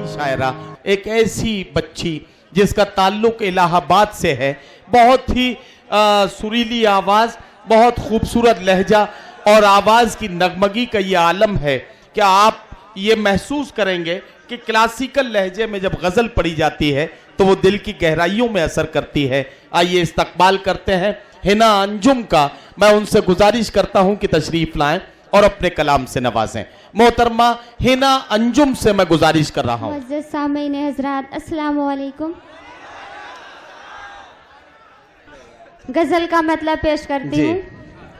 शायरा, एक ऐसी बच्ची जिसका ताल्लुक इलाहाबाद से है, बहुत ही सुरीली आवाज़, बहुत खूबसूरत लहजा और आवाज़ की नगमगी का ये आलम है कि आप ये महसूस करेंगे कि क्लासिकल लहजे में जब गज़ल पढ़ी जाती है तो वो दिल की गहराइयों में असर करती है। आइए इस्तकबाल करते हैं हिना अंजुम का। मैं उनसे गुजारिश करता हूं कि तशरीफ लाएं और अपने कलाम से नवाजें। मोहतरमा हिना अंजुम से मैं गुजारिश कर रहा हूं। सामीन हज़रात, अस्सलाम वालेकुम। गजल का मतलब पेश करती हूँ।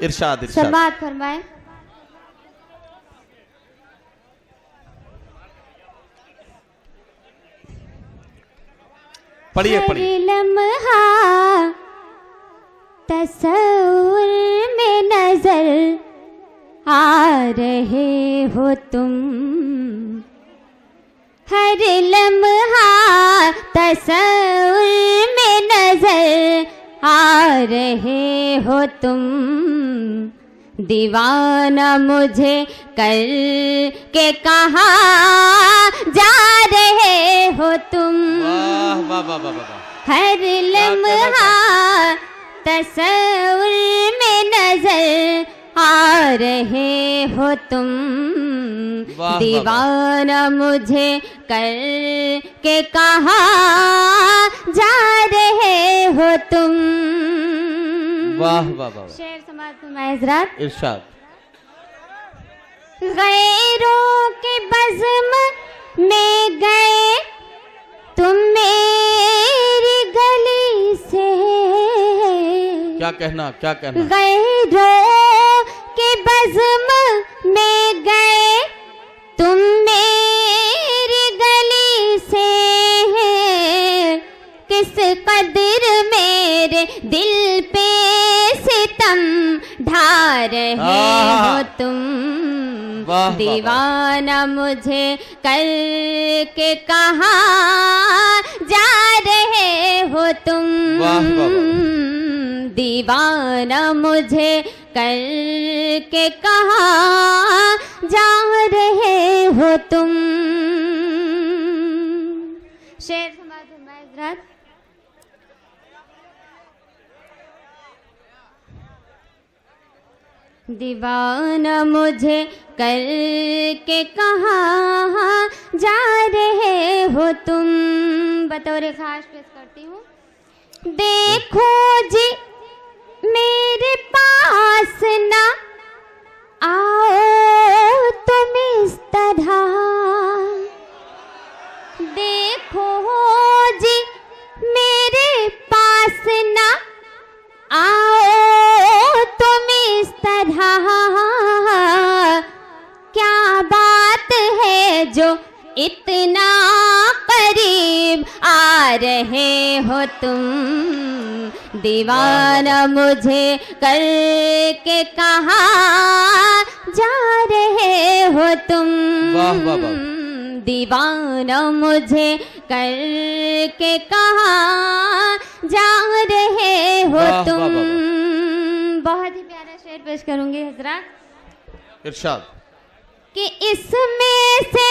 इरशाद इरशाद समाअत फरमाएं। पढ़िए पढ़िए। लम्हा तस्वुर में नजर आ रहे हो तुम, हर लम्हा तस्वुर में नजर आ रहे हो तुम, दीवाना मुझे कर के कहा जा रहे हो तुम। वाह वाह वाह वाह वाह। हर लम्हा तस्वुर में नजर आ रहे हो तुम, दीवाना मुझे कर के कहा जा रहे हो तुम। वाह वाह वाह। शेर समाअत फरमाएं हज़रात। इरशाद। गैरों के बज़्म में गए तुम मेरी गली से, क्या कहना क्या कहना। गैरों के बज़्म में गए तुम मेरी गली से, किस कदर मेरे दिल पे सितम ढा रहे हो तुम, दीवाना मुझे कर के कहा जा रहे हो तुम, दीवाना मुझे कर के कहा जा रहे हो तुम। शेर समाअत फरमाएं हज़रात। दीवाना मुझे कर के कहाँ जा रहे हो तुम। बतौर खास पेश करती हूँ। देखो जी मेरे पास ना आओ तुम इस तरह, देखो जी मेरे पास ना आओ तुम इस तरह, क्या बात है जो इतना करीब आ रहे हो तुम, दीवाना मुझे कर के कहा जा रहे हो तुम, दीवाना मुझे कर के कहा जा रहे हो तुम। बहुत ही प्यारा शेर पेश करूंगी हज़रात। इरशाद। कि इसमें से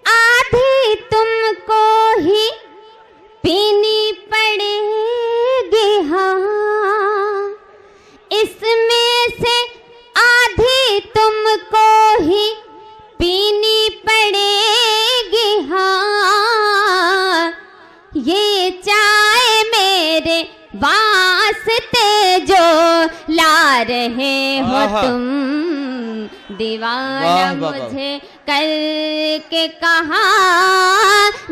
आधी तुमको ही पीनी पड़ेगी, हाँ इसमें से आधी तुमको ही पीनी पड़ेगी, हाँ ये चाय मेरे वास्ते जो ला रहे हो तुम, दीवाना मुझे कर के कहा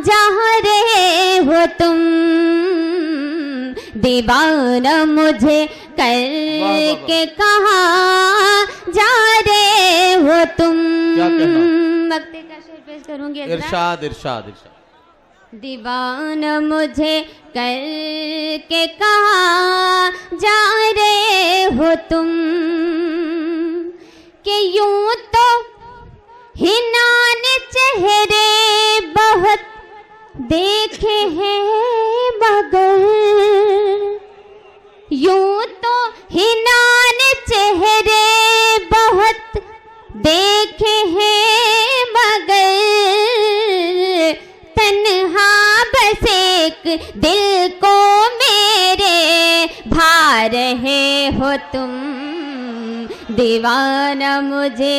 जा रहे हो तुम, दीवाना मुझे कर के कहा जा रहे हो तुम। मक्ते का शेर पेश करूंगी। इरशाद इरशाद इरशाद। दीवाना मुझे कर के कहा जा रहे हो तुम, कि यूं तो हिनान चेहरे बहुत देखे हैं मगर, यूं तो हिनान चेहरे बहुत देखे हैं मगर, तुम, दीवाना मुझे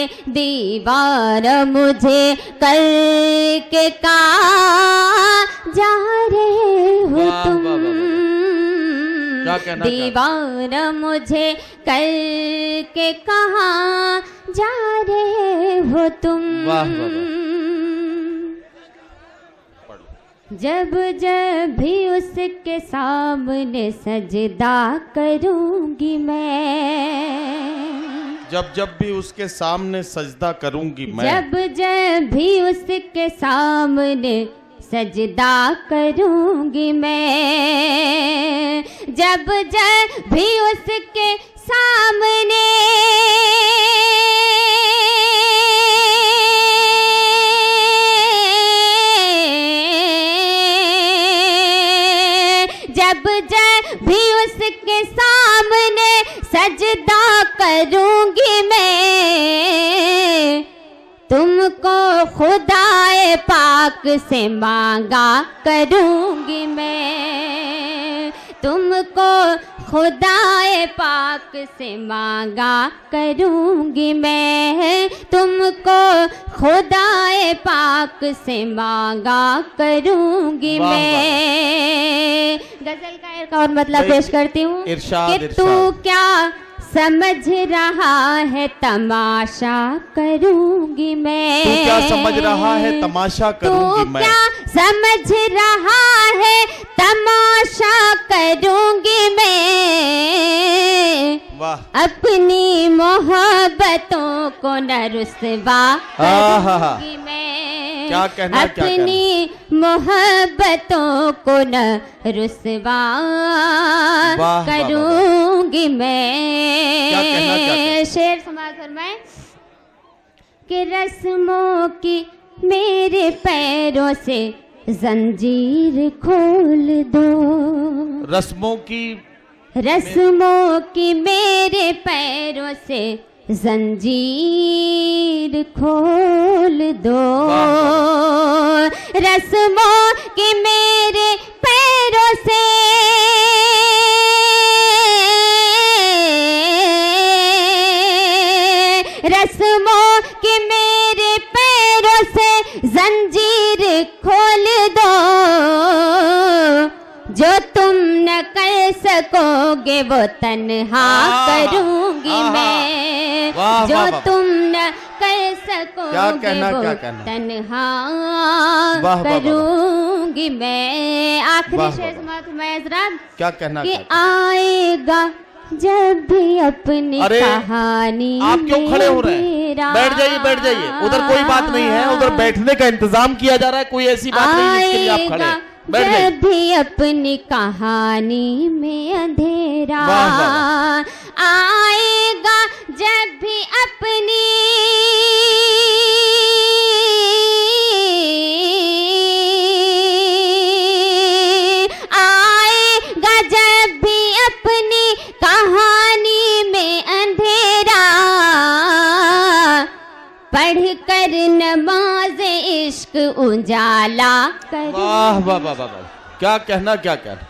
करके कहाँ जा रहे हो वाह, तुम, वाह, वाह, क्या कहना दीवाना मुझे करके कहाँ जा रहे हो तुम। वाह, वाह, वाह। जब जब भी उसके सामने सजदा करूंगी मैं, जब जब भी उसके सामने सजदा करूंगी मैं, जब जब भी उसके सामने सजदा करूंगी मैं, जब जब भी उसके सामने जब जब भी उसके सामने सजदा करूंगी मैं, तुमको खुदाए पाक से मांगा करूंगी मैं, तुमको खुदाए पाक से मांगा करूंगी मैं, तुमको खुदाए पाक से मांगा करूंगी वाह, मैं। गजल का एक और मतलब पेश करती हूँ इरशाद, कि तू इरशाद। क्या समझ रहा है तमाशा करूंगी मैं, तू क्या समझ रहा है तमाशा करूंगी मैं, तू क्या समझ रहा है तमाशा करूंगी मैं, वाह, अपनी मोहब्बतों को न रुसवा करूंगी मैं, क्या कहना, क्या अपनी मोहब्बतों को न रुसवा वाह, करूंगी क्या कहना, क्या मैं। कहना? शेर समाज फरमाए कि रस्मों की मेरे पैरों से जंजीर खोल दो, रस्मों की मेरे पैरों से जंजीर खोल दो, रस्मों की मेरे पैरों से रस्मों के मेरे पैरों से जंजीर खोल दो, जो तुम न कर सकोगे वो तन्हा करूंगी मैं, वाह, जो वाह, वाह। तुम न कर क्या सकोगे कहना, वो क्या कहना? तन्हा वाह, वाह, वाह। करूंगी मैं। आखिरी वाह, शेर वाह, समाप्त मैं हजरात क्या कहना, कि क्या कहना? आएगा जब भी अपनी अरे, कहानी आप क्यों खड़े हो रहे हैं? मेरा बैठ जाइए, बैठ जाइए, उधर कोई बात नहीं है, उधर बैठने का इंतजाम किया जा रहा है, कोई ऐसी बात नहीं जिसके लिए आप खड़े हैं। बैठ जाइए। जब भी अपनी कहानी में अंधेरा वाह, वाह, आएगा, जब भी अपनी आएगा, जब भी अपनी कहानी में अंधेरा, पढ़ कर नमाज इश्क उजाला करूं। वाह, वाह, वाह, वाह, वाह। क्या कहना, क्या कहना।